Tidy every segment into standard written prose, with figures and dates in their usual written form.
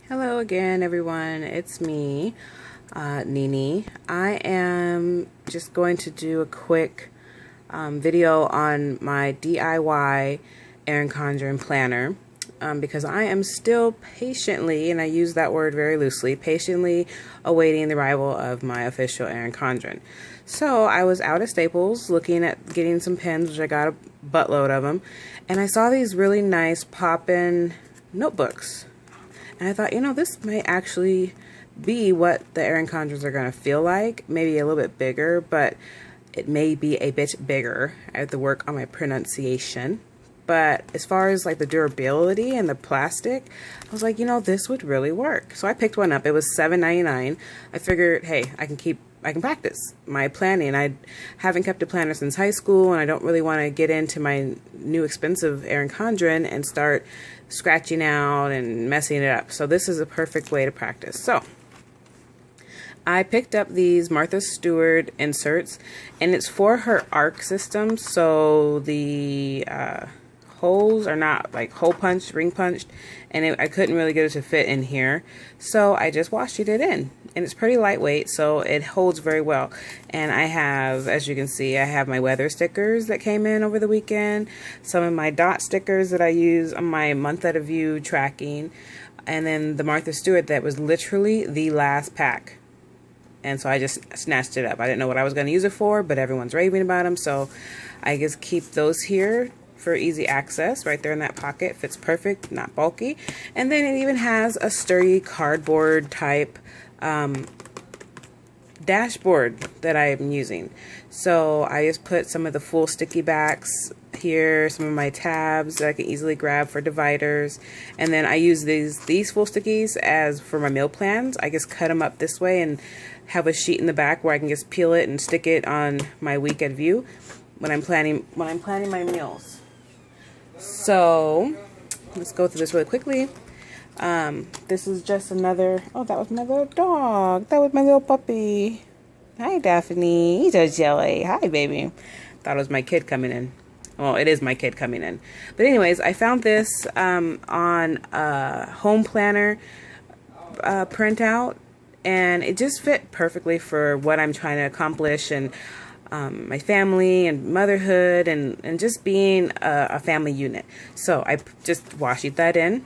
Hello again, everyone. It's me, Nini. I am just going to do a quick video on my DIY Erin Condren planner because I am still patiently, and I use that word very loosely, patiently awaiting the arrival of my official Erin Condren. So I was out at Staples looking at getting some pens, which I got a buttload of them, and I saw these really nice pop-in notebooks. And I thought, this might actually be what the Erin Condrens are going to feel like. Maybe a little bit bigger, but it may be a bit bigger. I have to work on my pronunciation. But as far as like the durability and the plastic, I was like, this would really work. So I picked one up. It was $7.99. I figured, hey, I can practice my planning. I haven't kept a planner since high school, and I don't really want to get into my new expensive Erin Condren and start scratching out and messing it up. So this is a perfect way to practice. So I picked up these Martha Stewart inserts, and it's for her arc system. So the holes are not like hole punched, ring punched, and I couldn't really get it to fit in here. So I just washed it in, and it's pretty lightweight, so it holds very well. And I have, as you can see, I have my weather stickers that came in over the weekend, some of my dot stickers that I use on my month at a view tracking, and then the Martha Stewart that was literally the last pack. And so I just snatched it up. I didn't know what I was going to use it for, but everyone's raving about them, so I just keep those here for easy access right there in that pocket. Fits perfect, not bulky. And then it even has a sturdy cardboard type dashboard that I'm using. So I just put some of the full sticky backs here, some of my tabs that I can easily grab for dividers, and then I use these full stickies as for my meal plans. I just cut them up this way and have a sheet in the back where I can just peel it and stick it on my week at view when I'm planning my meals. So let's go through this really quickly. This is just another, oh, that was my little dog. That was my little puppy. Hi, Daphne. He's a jelly. Hi, baby. Thought it was my kid coming in. Well, it is my kid coming in. But anyways, I found this on a home planner printout, and it just fit perfectly for what I'm trying to accomplish, and my family and motherhood and just being a family unit. So I just washed that in.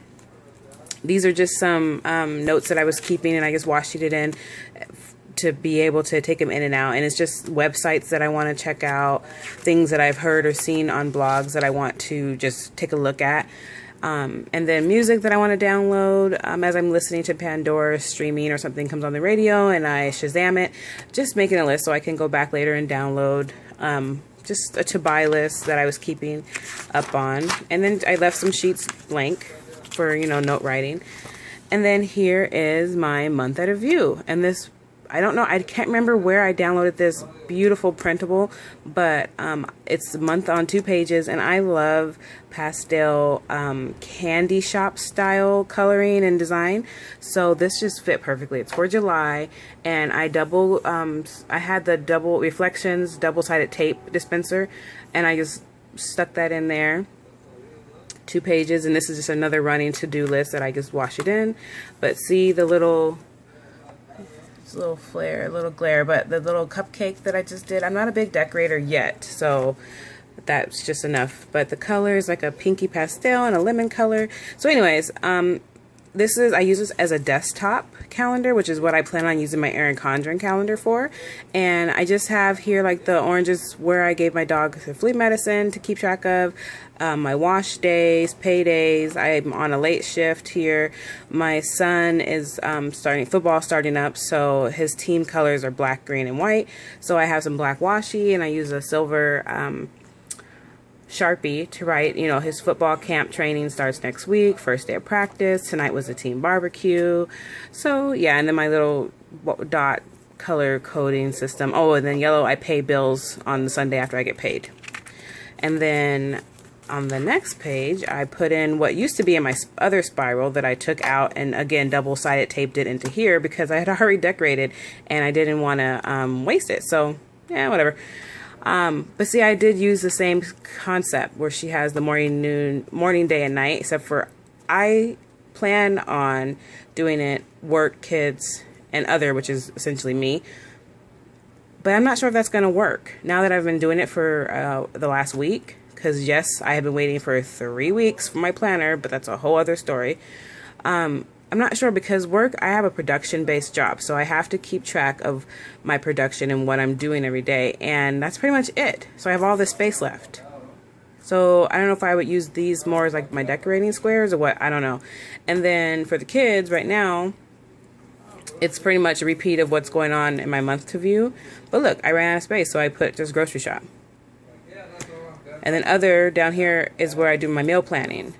These are just some notes that I was keeping, and I just washed it in to be able to take them in and out. And it's just websites that I want to check out, things that I've heard or seen on blogs that I want to just take a look at. And then music that I want to download as I'm listening to Pandora streaming or something comes on the radio and I Shazam it. Just making a list so I can go back later and download just a to-buy list that I was keeping up on. And then I left some sheets blank for, note writing. And then here is my month at a view. And this, I don't know, I can't remember where I downloaded this beautiful printable, but it's a month on 2 pages, and I love pastel candy shop style coloring and design, so this just fit perfectly. It's for July, and I had the double reflections double-sided tape dispenser, and I just stuck that in there. 2 pages, and this is just another running to-do list that I just wash it in. But see the little flare, a little glare, but the little cupcake that I just did, I'm not a big decorator yet, so that's just enough. But the color is like a pinky pastel and a lemon color. So anyways, I use this as a desktop calendar, which is what I plan on using my Erin Condren calendar for. And I just have here like the oranges where I gave my dog the flea medicine to keep track of, my wash days, pay days. I'm on a late shift here. My son is football starting up, so his team colors are black, green, and white. So I have some black washi, and I use a silver Sharpie to write, his football camp training starts next week, first day of practice, tonight was a team barbecue. So yeah, and then my little dot color coding system. Oh, and then yellow, I pay bills on the Sunday after I get paid. And then on the next page, I put in what used to be in my other spiral that I took out and again double-sided taped it into here because I had already decorated and I didn't want to waste it. So yeah, whatever. But see, I did use the same concept where she has the morning, noon, morning, day, and night, except for I plan on doing it work, kids, and other, which is essentially me. But I'm not sure if that's going to work now that I've been doing it for the last week. Because yes, I have been waiting for 3 weeks for my planner, but that's a whole other story. I'm not sure because I have a production-based job, so I have to keep track of my production and what I'm doing every day, and that's pretty much it. So I have all this space left. So I don't know if I would use these more as like my decorating squares or what, I don't know. And then for the kids right now, it's pretty much a repeat of what's going on in my month to view. But look, I ran out of space, so I put just grocery shop. And then other down here is where I do my meal planning.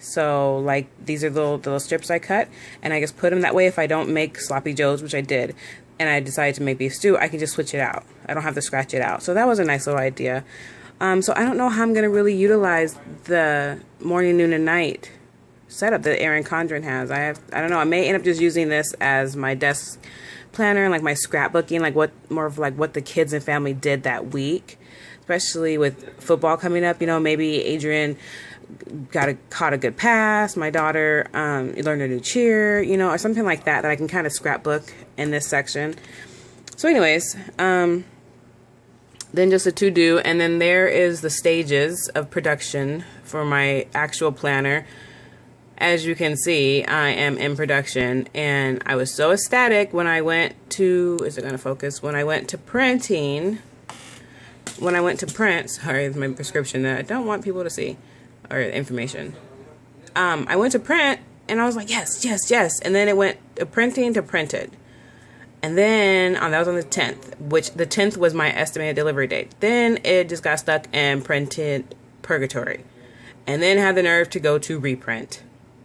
So like these are the little strips I cut, and I just put them that way. If I don't make sloppy joes, which I did, and I decided to make beef stew, I can just switch it out. I don't have to scratch it out. So that was a nice little idea. So I don't know how I'm going to really utilize the morning, noon, and night setup that Erin Condren has. I don't know. I may end up just using this as my desk planner and like my scrapbooking, like what the kids and family did that week. Especially with football coming up, you know, maybe Adrian caught a good pass, my daughter learned a new cheer, you know, or something like that I can kind of scrapbook in this section. So anyways, then just a to-do, and then there is the stages of production for my actual planner. As you can see, I am in production, and I was so ecstatic when I went to, is it going to focus? When I went to printing. When I went to print, sorry, my prescription that I don't want people to see, or information. I went to print, and I was like, yes, yes, yes. And then it went to printing to printed. And then, that was on the 10th, which the 10th was my estimated delivery date. Then it just got stuck in printed purgatory. And then had the nerve to go to reprint,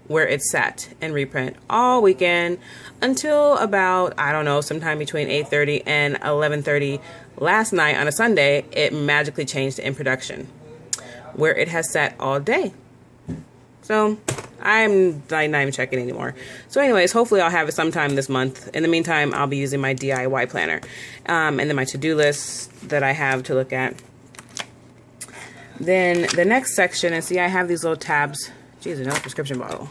where it sat and reprint all weekend until about, I don't know, sometime between 8:30 and 11:30 last night on a Sunday, it magically changed to in production, where it has sat all day. So I'm not even checking anymore. So anyways, hopefully I'll have it sometime this month. In the meantime, I'll be using my DIY planner, and then my to-do list that I have to look at. Then the next section, and see I have these little tabs. Geez, another prescription bottle.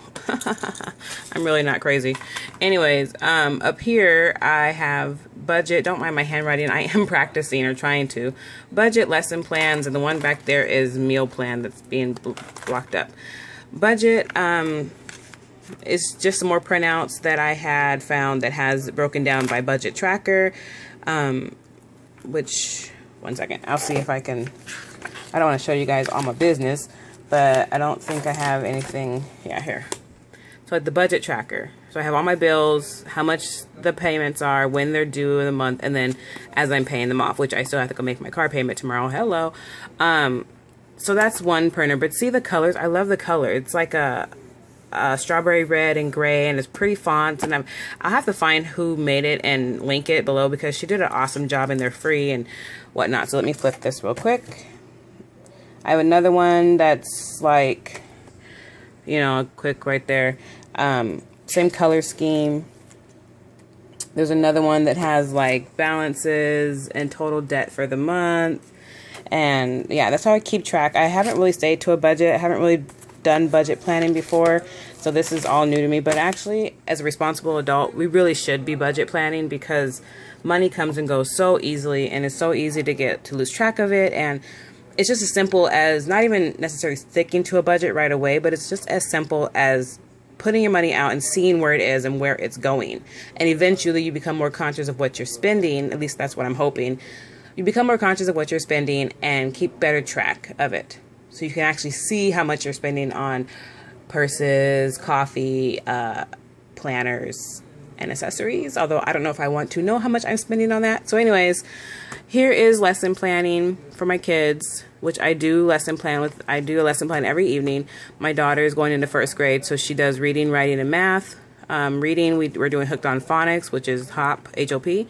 I'm really not crazy. Anyways, up here I have budget. Don't mind my handwriting. I am practicing or trying to. Budget, lesson plans, and the one back there is meal plan that's being blocked up. Budget is just some more printouts that I had found that has broken down by budget tracker, which, one second, I'll see if I can, I don't want to show you guys all my business, but I don't think I have anything, yeah, here. So like the budget tracker. So I have all my bills, how much the payments are, when they're due in the month, and then as I'm paying them off, which I still have to go make my car payment tomorrow. Hello. So that's one printer, but see the colors? I love the color. It's like a strawberry red and gray, and it's pretty fonts, and I'll have to find who made it and link it below because she did an awesome job and they're free and whatnot. So let me flip this real quick. I have another one that's like, you know, quick right there. Same color scheme. There's another one that has like balances and total debt for the month. And yeah, that's how I keep track. I haven't really stayed to a budget. I haven't really done budget planning before, so this is all new to me. But actually, as a responsible adult, we really should be budget planning because money comes and goes so easily, and it's so easy to lose track of it. And it's just as simple as not even necessarily sticking to a budget right away, but it's just as simple as putting your money out and seeing where it is and where it's going. And eventually you become more conscious of what you're spending. At least that's what I'm hoping. You become more conscious of what you're spending and keep better track of it. So you can actually see how much you're spending on purses, coffee, planners, and accessories. Although I don't know if I want to know how much I'm spending on that. So anyways, here is lesson planning for my kids, which I do lesson plan with. I do a lesson plan every evening. My daughter is going into first grade, so she does reading, writing, and math. Reading, we're doing Hooked on Phonics, which is HOP, H-O-P.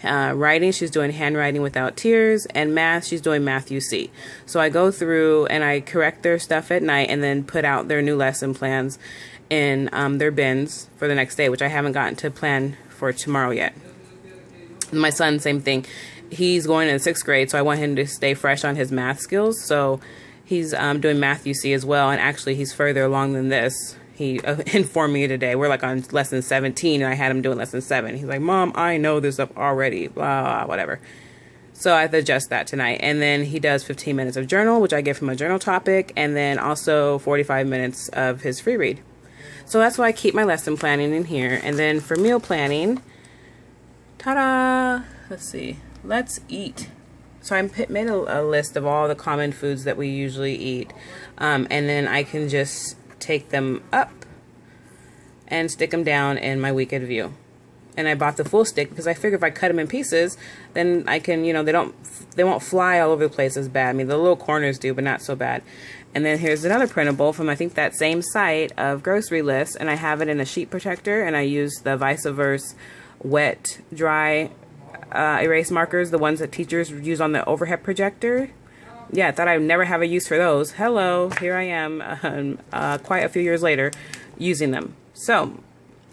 Writing, she's doing Handwriting Without Tears, and math, she's doing Math UC. So I go through and I correct their stuff at night and then put out their new lesson plans in their bins for the next day, which I haven't gotten to plan for tomorrow yet. And my son, same thing. He's going in 6th grade, so I want him to stay fresh on his math skills. So he's doing Math UC as well, and actually he's further along than this. he informed me today. We're like on lesson 17 and I had him doing lesson 7. He's like, Mom, I know this stuff already, blah, blah, whatever. So I have to adjust that tonight. And then he does 15 minutes of journal, which I give him a journal topic, and then also 45 minutes of his free read. So that's why I keep my lesson planning in here. And then for meal planning, ta-da! Let's see. Let's eat. So I made a list of all the common foods that we usually eat. And then I can just take them up and stick them down in my week in view. And I bought the full stick because I figure if I cut them in pieces, then I can, you know, they won't fly all over the place as bad. I mean, the little corners do, but not so bad. And then here's another printable from, I think, that same site of grocery lists, and I have it in a sheet protector, and I use the Vice Versa wet, dry erase markers, the ones that teachers use on the overhead projector. Yeah, I thought I'd never have a use for those. Hello, here I am, quite a few years later, using them. So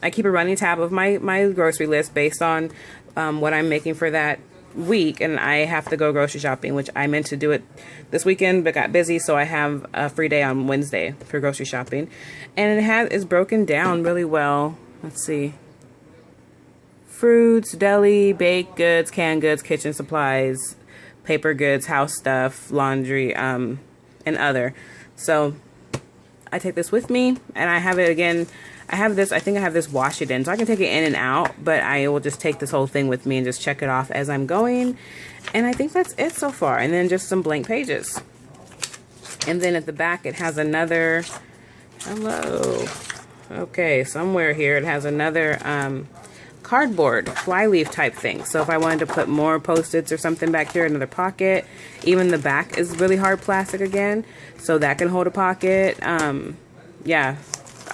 I keep a running tab of my grocery list based on what I'm making for that week, and I have to go grocery shopping, which I meant to do it this weekend but got busy, so I have a free day on Wednesday for grocery shopping. And it's broken down really well. Let's see. Fruits, deli, baked goods, canned goods, kitchen supplies, paper goods, house stuff, laundry, and other. So I take this with me, and I have it again. I think I have this wash it in, so I can take it in and out, but I will just take this whole thing with me and just check it off as I'm going. And I think that's it so far. And then just some blank pages. And then at the back it has another, hello. Okay, somewhere here it has another cardboard flyleaf type thing. So if I wanted to put more Post-its or something back here, another pocket. Even the back is really hard plastic again, so that can hold a pocket. Yeah.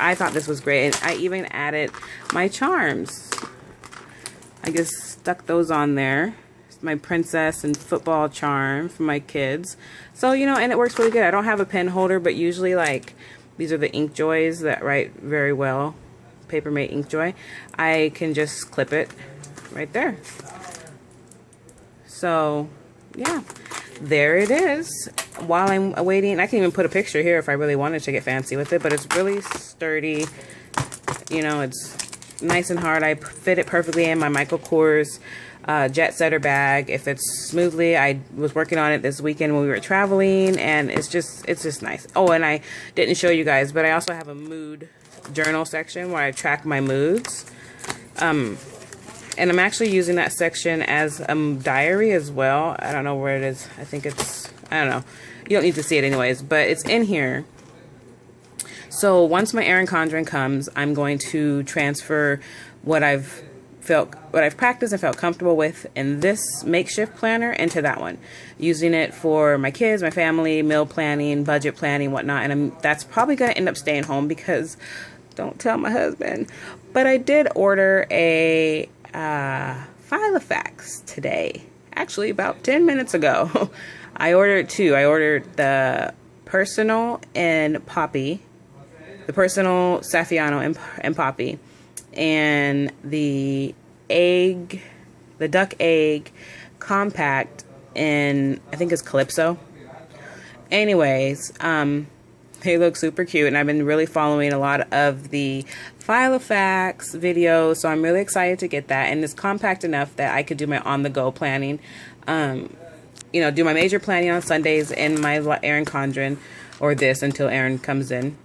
I thought this was great. And I even added my charms. I just stuck those on there. It's my princess and football charm for my kids. So, you know, and it works really good. I don't have a pen holder, but usually, like, these are the Ink Joys that write very well. Papermate Ink Joy. I can just clip it right there. So, yeah. There it is. While I'm waiting, I can even put a picture here if I really wanted to get fancy with it, but it's really sturdy. You know, it's nice and hard. I fit it perfectly in my Michael Kors jet setter bag. It fits smoothly. I was working on it this weekend when we were traveling, and it's just nice. Oh, and I didn't show you guys, but I also have a mood journal section where I track my moods. And I'm actually using that section as a diary as well. I don't know where it is. I think it's, I don't know. You don't need to see it anyways, but it's in here. So once my Erin Condren comes, I'm going to transfer what I've practiced and felt comfortable with in this makeshift planner into that one, using it for my kids, my family, meal planning, budget planning, whatnot. And that's probably going to end up staying home because, don't tell my husband, but I did order a Filofax today, actually about 10 minutes ago. I ordered two. I ordered the personal and poppy, the personal Saffiano and poppy, and the duck egg compact in, I think it's Calypso. Anyways, they look super cute, and I've been really following a lot of the Filofax videos, so I'm really excited to get that. And it's compact enough that I could do my on-the-go planning. You know, do my major planning on Sundays in my Erin Condren, or this until Erin comes in.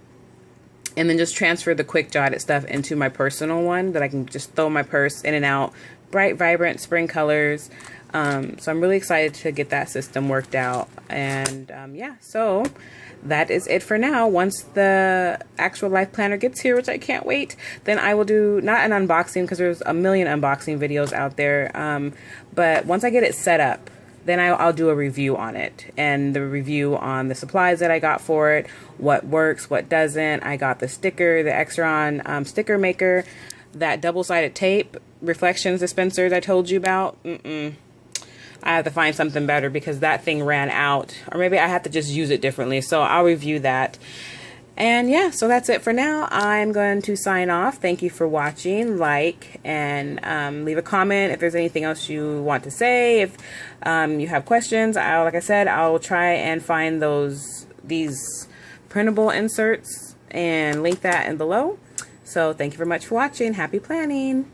And then just transfer the quick jotted stuff into my personal one that I can just throw my purse in and out. Bright, vibrant spring colors. So I'm really excited to get that system worked out. And yeah, so that is it for now. Once the actual life planner gets here, which I can't wait, then I will do, not an unboxing because there's a million unboxing videos out there, but once I get it set up, then I'll do a review on it, and the review on the supplies that I got for it, what works, what doesn't. I got the sticker, the Extron sticker maker, that double-sided tape, reflections dispensers I told you about. I have to find something better because that thing ran out, or maybe I have to just use it differently, so I'll review that. And yeah, so that's it for now. I'm going to sign off. Thank you for watching. Like and leave a comment if there's anything else you want to say. If you have questions, like I said, I'll try and find these printable inserts and link that in below. So thank you very much for watching. Happy planning.